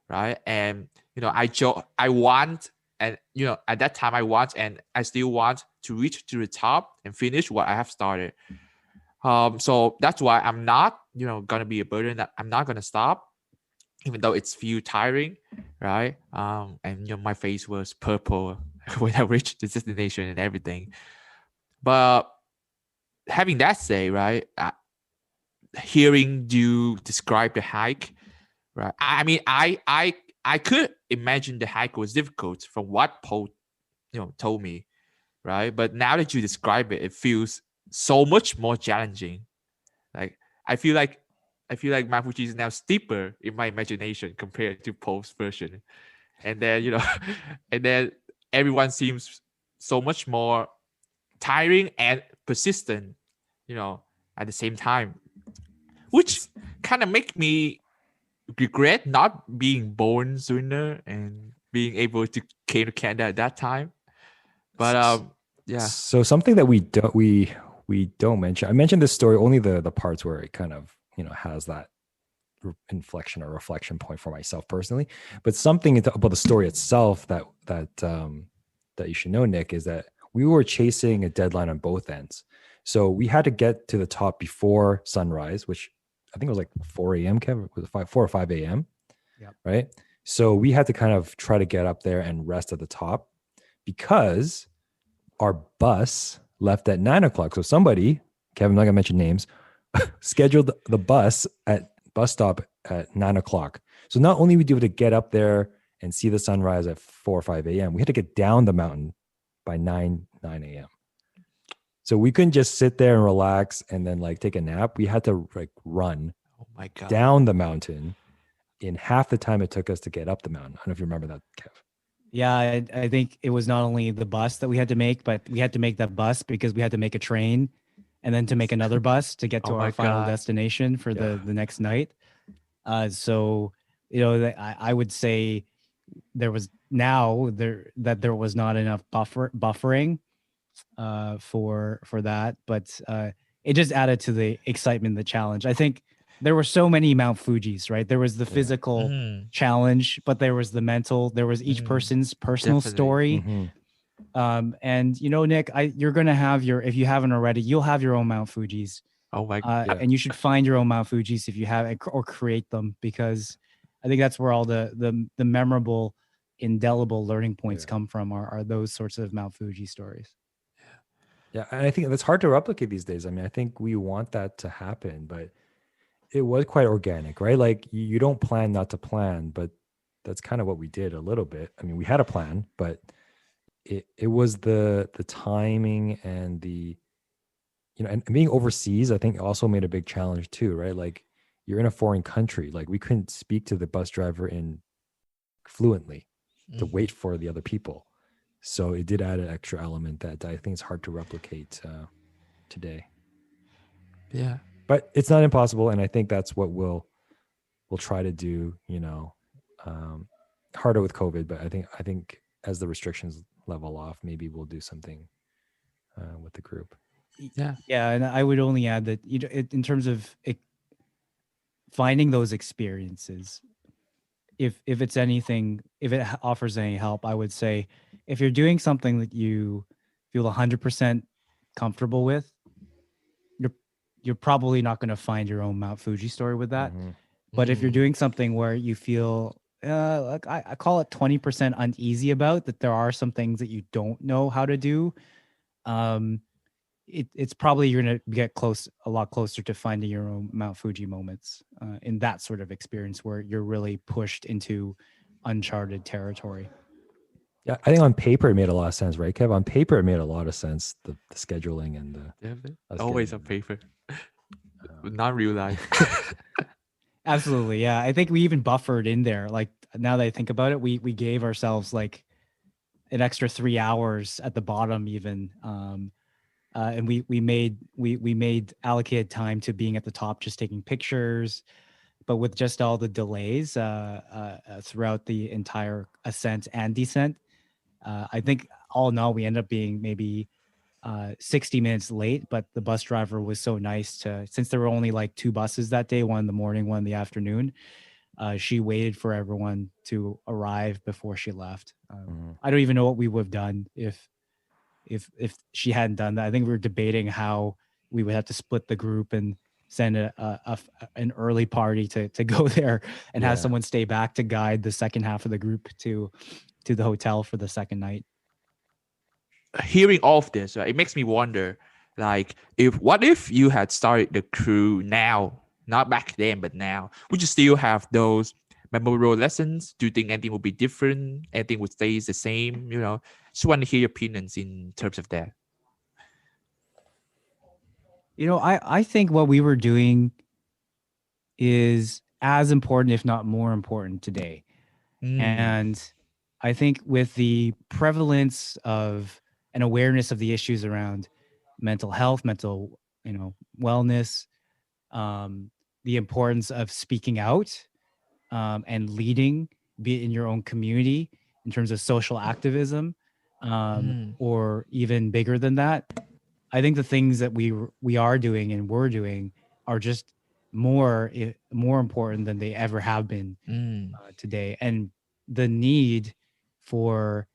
right? And I want, and at that time I want, and I still want to reach to the top and finish what I have started. So that's why I'm not, gonna be a burden. That I'm not gonna stop, even though it's feel tiring, right? And my face was purple when I reached the destination and everything. But having that say, right, hearing you describe the hike, right? I mean, I could imagine the hike was difficult from what Paul, told me, right? But now that you describe it, it feels so much more challenging. Like I feel like Mount Fuji is now steeper in my imagination compared to Paul's version. And then and then everyone seems so much more tiring and persistent, at the same time, which kind of make me regret not being born sooner and being able to came to Canada at that time. But yeah. So something that we don't mention. I mentioned this story only the parts where it kind of, you know, has that inflection or reflection point for myself personally. But something about the story itself that you should know, Nick, is that we were chasing a deadline on both ends. So we had to get to the top before sunrise, which I think it was like 4 a.m. Kevin, was it 4 or 5 a.m. Yep. Right. So we had to kind of try to get up there and rest at the top because our bus left at 9 o'clock. So somebody, Kevin, I'm not gonna mention names, scheduled the bus stop at 9 o'clock. So not only would you able to get up there and see the sunrise at 4 or 5 a.m., we had to get down the mountain by 9 a.m. So we couldn't just sit there and relax and then like take a nap. We had to like run Oh my god. down the mountain in half the time it took us to get up the mountain. I don't know if you remember that, Kev. Yeah, I think it was not only the bus that we had to make, but we had to make that bus because we had to make a train and then to make another bus to get to Oh my our final God. destination for Yeah. the next night. So, you know, I would say there was there was not enough buffering for that, but it just added to the excitement, the challenge. I think there were so many Mount Fuji's, right? There was the physical Mhm. challenge, but there was the mental, there was each Mhm. person's personal Definitely. story. Mhm. And you know, Nick, you're gonna have if you haven't already, you'll have your own Mount Fuji's. Oh my Yeah. And you should find your own Mount Fuji's if you have or create them, because I think that's where all the memorable, indelible learning points Yeah. come from are those sorts of Mount Fuji stories. Yeah. And I think that's hard to replicate these days. I mean, I think we want that to happen, but it was quite organic, right? Like you don't plan not to plan, but that's kind of what we did a little bit. I mean, we had a plan, but it was the timing and the, you know, and being overseas, I think also made a big challenge too, right? Like you're in a foreign country, like we couldn't speak to the bus driver in fluently to Mhm. wait for the other people. So it did add an extra element that I think is hard to replicate today. Yeah. But it's not impossible, and I think that's what we'll try to do. You know, harder with COVID, but I think as the restrictions level off, maybe we'll do something with the group. Yeah. Yeah, and I would only add that in terms of finding those experiences, if it's anything, if it offers any help, I would say if you're doing something that you feel 100% comfortable with, you're you're probably not going to find your own Mount Fuji story with that. Mhm. But if you're Mm. doing something where you feel like I call it 20% uneasy about, that there are some things that you don't know how to do, um, it's probably you're gonna get a lot closer to finding your own Mount Fuji moments in that sort of experience where you're really pushed into uncharted territory. Yeah, I think on paper it made a lot of sense, right, Kev? On paper it made a lot of sense. The scheduling and the Definitely. us Always getting on there. paper. Not real life. Absolutely, yeah. I think we even buffered in there. Like now that I think about it, we gave ourselves like an extra 3 hours at the bottom, even. And we made allocated time to being at the top, just taking pictures. But with just all the delays throughout the entire ascent and descent, I think all in all we ended up being maybe 60 minutes late. But the bus driver was so nice to, since there were only like two buses that day, one in the morning, one in the afternoon. She waited for everyone to arrive before she left. Mhm. I don't even know what we would have done if she hadn't done that. I think we were debating how we would have to split the group and send an early party to go there and have Yeah. someone stay back to guide the second half of the group to the hotel for the second night. Hearing all of this, right, it makes me wonder, like, what if you had started the crew now, not back then, but now, would you still have those memorable lessons? Do you think anything would be different? Anything would stay the same? You know, just want to hear your opinions in terms of that. You know, I think what we were doing is as important, if not more important today. Mm. And I think with the prevalence of an awareness of the issues around mental health, mental, wellness, um, the importance of speaking out and leading, be it in your own community in terms of social activism, Mm. or even bigger than that. I think the things that we are doing and we're doing are just more important than they ever have been Mm. today. And the need for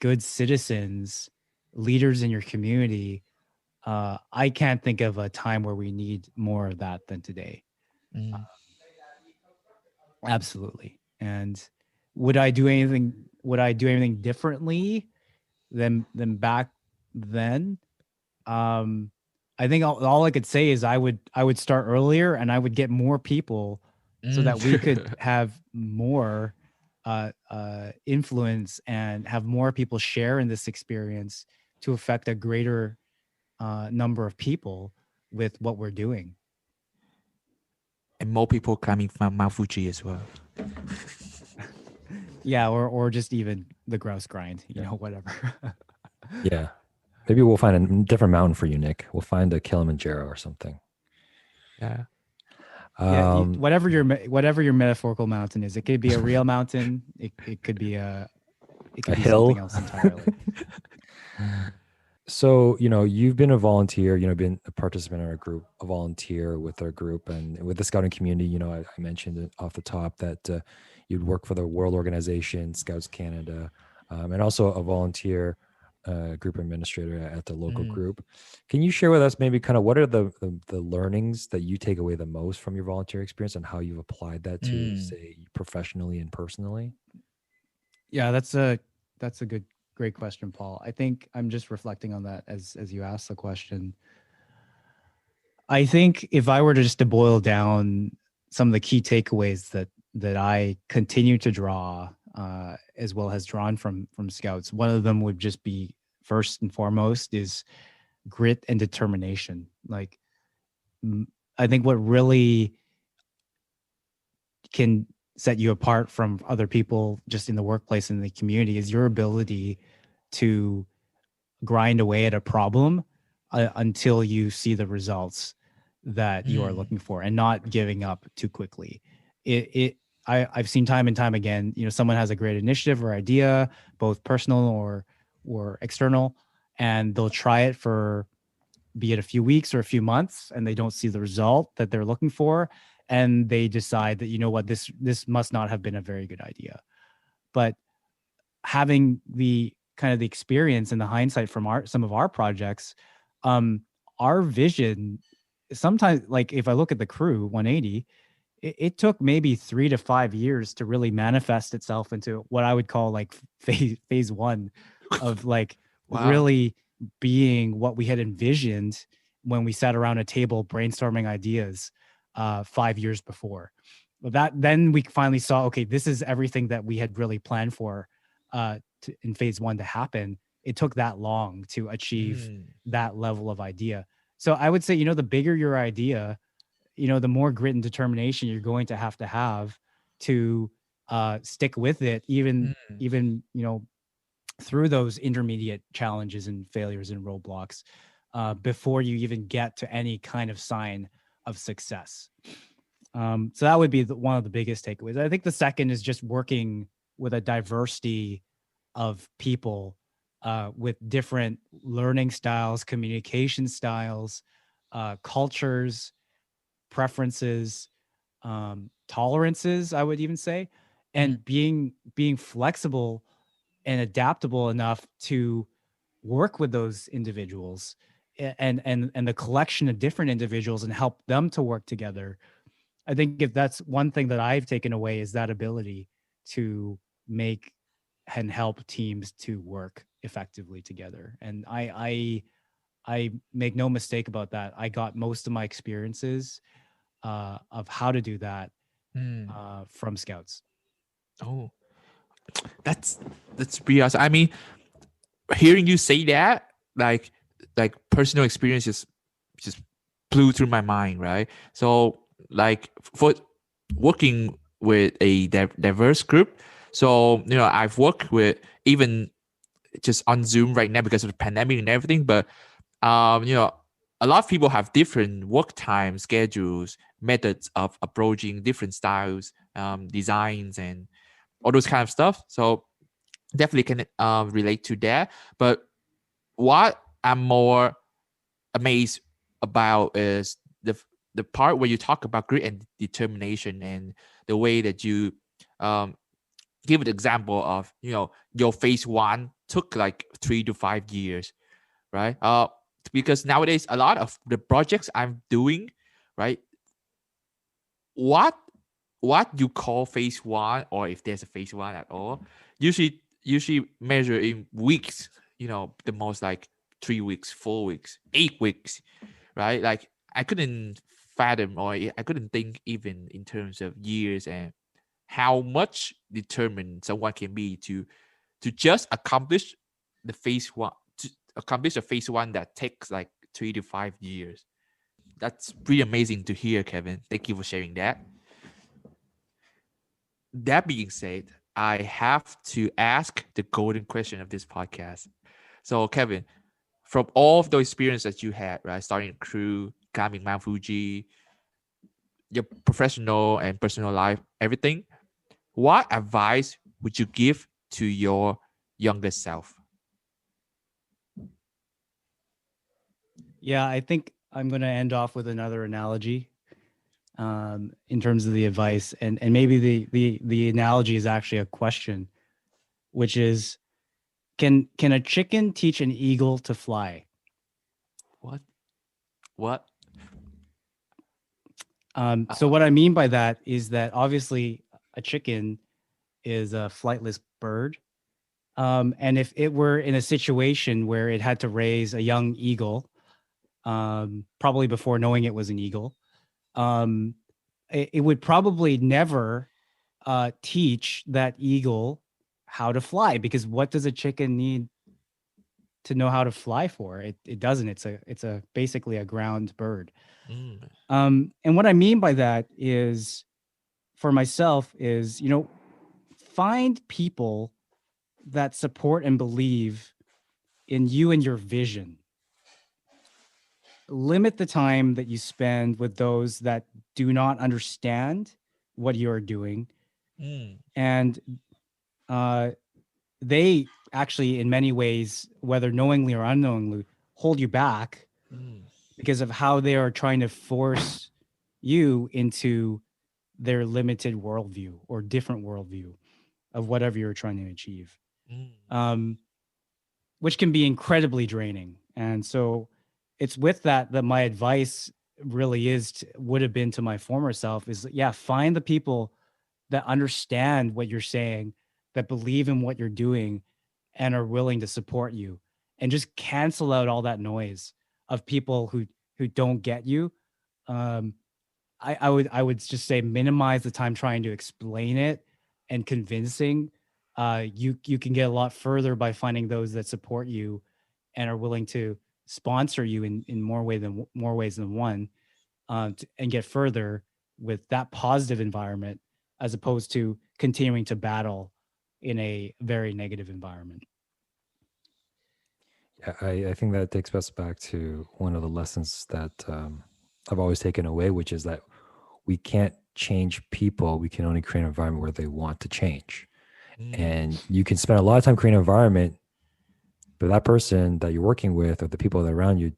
good citizens leaders in your community, I can't think of a time where we need more of that than today. Mm. Absolutely. And would I do anything? Would I do anything differently than back then? I think all I could say is I would start earlier and I would get more people so that we could Mm. have more influence and have more people share in this experience to affect a greater number of people with what we're doing. And more people coming from Mount Fuji as well. Yeah, or just even the grouse grind, Yeah. whatever. Yeah. Maybe we'll find a different mountain for you, Nick. We'll find a Kilimanjaro or something. Yeah. Yeah, Um, whatever your metaphorical mountain is, it could be a real mountain. It could be a something hill. else entirely. So, you've been a volunteer, been a participant in our group, a volunteer with our group and with the scouting community. I mentioned it off the top that you'd work for the World Organization, Scouts Canada, and also a volunteer group administrator at the local Mm. group. Can you share with us maybe kind of what are the learnings that you take away the most from your volunteer experience and how you've applied that to, say, professionally and personally? Yeah, that's a great question, Paul. I think I'm just reflecting on that as you asked the question. I think if I were to boil down some of the key takeaways that I continue to draw, as well as drawn from Scouts, one of them would just be first and foremost is grit and determination. Like, I think what really can set you apart from other people just in the workplace and the community is your ability to grind away at a problem until you see the results that you are looking for and not giving up too quickly. I've seen time and time again, someone has a great initiative or idea, both personal or external, and they'll try it for, be it a few weeks or a few months, and they don't see the result that they're looking for, and they decide that, what, this must not have been a very good idea. But having the kind of the experience and the hindsight from some of our projects, our vision sometimes, like if I look at the crew 180, it took maybe 3 to 5 years to really manifest itself into what I would call like phase one of like Wow. really being what we had envisioned when we sat around a table brainstorming ideas 5 years before. But then we finally saw, okay, this is everything that we had really planned for in phase one to happen. It took that long to achieve that level of idea. So I would say, the bigger your idea, the more grit and determination you're going to have to stick with it, even through those intermediate challenges and failures and roadblocks, before you even get to any kind of sign of success. So that would be one of the biggest takeaways. I think the second is just working with a diversity of people with different learning styles, communication styles, cultures, preferences, tolerances, I would even say, and being flexible and adaptable enough to work with those individuals and the collection of different individuals and help them to work together. I think if that's one thing that I've taken away is that ability to make and help teams to work effectively together. And I make no mistake about that. I got most of my experiences of how to do that from Scouts. Oh, that's pretty awesome. I mean, hearing you say that, like personal experiences just blew through my mind, right? So like for working with a diverse group, so I've worked with even just on Zoom right now because of the pandemic and everything, but a lot of people have different work time schedules, methods of approaching different styles, designs, and all those kind of stuff. So definitely can relate to that. But what I'm more amazed about is the part where you talk about grit and determination and the way that you um, give an example of your phase one took like 3 to 5 years, right? Because nowadays a lot of the projects I'm doing, right? What what you call phase one, or if there's a phase one at all, usually measure in weeks. The most like 3 weeks, 4 weeks, 8 weeks, right? Like I couldn't fathom, or I couldn't think even in terms of years and how much determined someone can be to just accomplish the phase one, to accomplish a phase one that takes like 3 to 5 years. That's pretty amazing to hear, Kevin. Thank you for sharing that. That being said, I have to ask the golden question of this podcast. So, Kevin, from all of the experience that you had, right, starting a crew, climbing Mount Fuji, your professional and personal life, everything, what advice would you give to your younger self? Yeah, I think I'm going to end off with another analogy in terms of the advice, and maybe the analogy is actually a question, which is, can a chicken teach an eagle to fly? What? What? So what I mean by that is that obviously a chicken is a flightless bird. And if it were in a situation where it had to raise a young eagle, probably before knowing it was an eagle, it would probably never teach that eagle how to fly, because what does a chicken need to know how to fly for? It doesn't. It's a basically a ground bird. Mm. And what I mean by that is, for myself, is, find people that support and believe in you and your vision. Limit the time that you spend with those that do not understand what you're doing. Mm. And they actually, in many ways, whether knowingly or unknowingly, hold you back Mm. because of how they are trying to force you into their limited worldview or different worldview of whatever you're trying to achieve, Mm. which can be incredibly draining. And so it's with that my advice really would have been to my former self is, yeah, find the people that understand what you're saying, that believe in what you're doing, and are willing to support you, and just cancel out all that noise of people who don't get you. Um, I would just say minimize the time trying to explain it and convincing. You can get a lot further by finding those that support you and are willing to sponsor you in more ways than one, and get further with that positive environment, as opposed to continuing to battle in a very negative environment. Yeah, I think that takes us back to one of the lessons that I've always taken away, which is that we can't change people. We can only create an environment where they want to change. Mm. And you can spend a lot of time creating an environment, but that person that you're working with or the people that are around you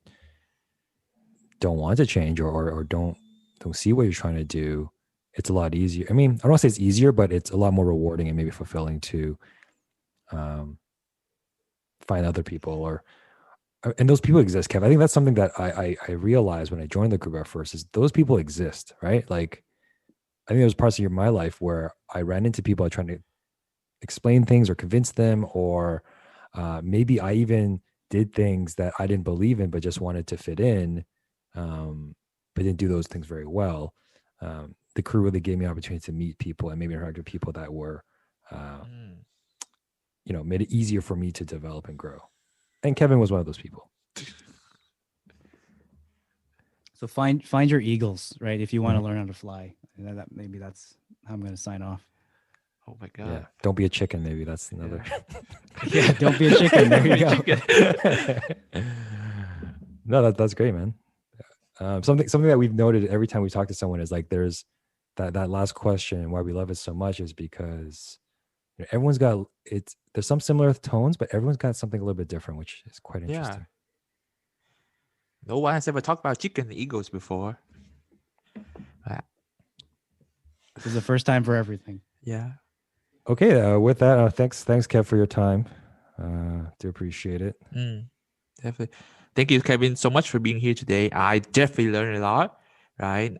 don't want to change, or don't see what you're trying to do. It's a lot easier. I mean, I don't want to say it's easier, but it's a lot more rewarding and maybe fulfilling to find other people, and those people exist, Kev. I think that's something that I realized when I joined the group at first, is those people exist, right? Like, I think there was parts of my life where I ran into people trying to explain things or convince them, or maybe I even did things that I didn't believe in, but just wanted to fit in, but didn't do those things very well. The crew really gave me an opportunity to meet people and maybe interact with people that were, Mm. Made it easier for me to develop and grow. And Kevin was one of those people. So find your eagles, right? If you want to learn how to fly. And maybe that's how I'm going to sign off. Oh my Yeah. god. Don't be a chicken. Maybe that's another. Yeah, don't be a chicken. There you go. No, that's great, man. Something that we've noted every time we talk to someone is like, there's that last question, and why we love it so much is because everyone's got there's some similar tones, but everyone's got something a little bit different, which is quite Yeah. interesting. No one has ever talked about chicken and eagles before. This is the first time for everything. Yeah. Okay, with that, thanks Kev for your time. Do appreciate it. Mm. Definitely. Thank you, Kevin, so much for being here today. I definitely learned a lot, right?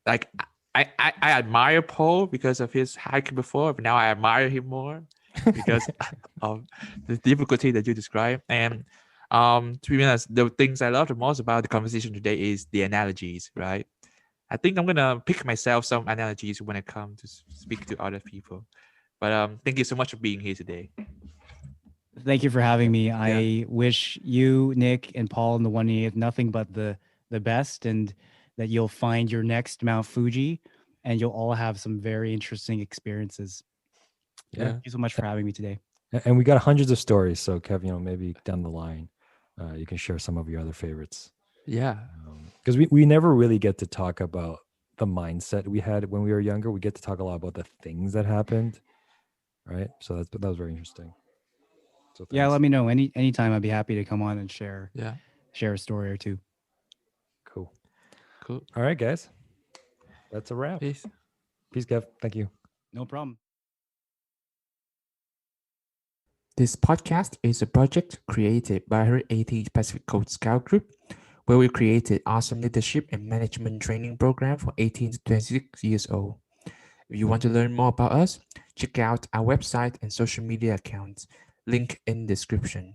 Like I admire Paul because of his hike before, but now I admire him more because of the difficulty that you described. And to be honest, the things I love the most about the conversation today is the analogies, right? I think I'm gonna pick myself some analogies when I come to speak to other people. But thank you so much for being here today. Thank you for having me. I wish you, Nick, and Paul in the 180th nothing but the best, and that you'll find your next Mount Fuji, and you'll all have some very interesting experiences. Yeah. Thank you so much for having me today. And we got hundreds of stories. So, Kev, maybe down the line, you can share some of your other favorites. Yeah. Because we never really get to talk about the mindset we had when we were younger. We get to talk a lot about the things that happened, right? So that was very interesting. So Yeah, thanks. let me know anytime. I'd be happy to come on and share Yeah. a story or two. Cool. Cool. All right, guys. That's a wrap. Peace. Peace, Kev. Thank you. No problem. This podcast is a project created by her 18th Pacific Coast Scout Group, where we created awesome leadership and management training program for 18 to 26 years old. If you want to learn more about us, check out our website and social media accounts, link in description.